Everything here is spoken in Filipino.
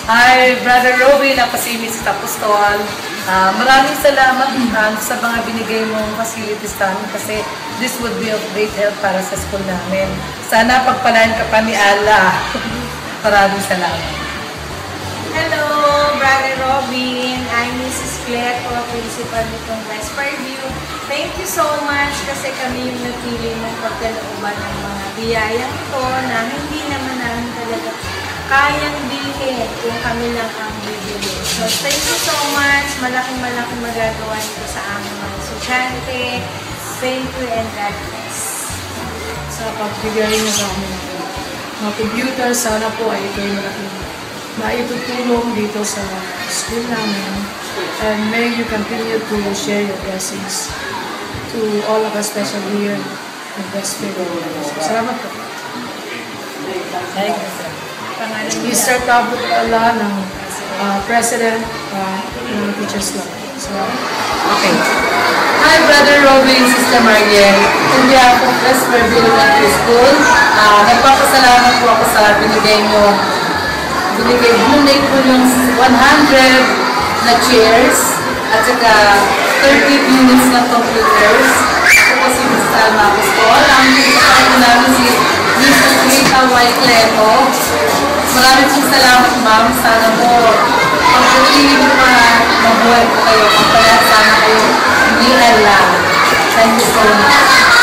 Hi, Brother Robin, ako si Mrs. Apostol. Maraming salamat sa mga binigay mong facilities namin kasi this would be of great help para sa school namin. Sana pagpalain ka pa ni Allah. Maraming salamat. Hello, Brother Robin. I'm Mrs. Claire, principal nitong West Fairview. Thank you so much kasi kami yung napili ng pagkalooban ng mga biyayang ito na hindi naman namin talaga kayang bilhin kung kami lang ang bibili. So, thank you so much. Malaking magagawa nito sa aming mga estudyante. Thank you and God bless. Sa pagbigay niyo sa amin ng mga computer, sana po ay ito'y malaking maitutulong dito sa school namin. And may you continue to share your blessings to all of us, especially here in West Fairview. Salamat po. Thank you, sir. Mr. Tabut Allah ng President ng Teachers Club. Okay. Hi, Brother Robin, Sister Mariel. On behalf of West Fairview Elementary School, nagpapasalamat po ako sa binigay po yung 100 na chairs at saka 30 units ng computers. Ito po si Mr. Alma Apostol. Ang pinagpapalito namin si Mrs. Rita Y. Cleto. Maraming pong salamat, ma'am. Sana po, pagpapili mo pa, mabuhay po kayo. Pagpala sana kayo ni Allah. Thank you so much.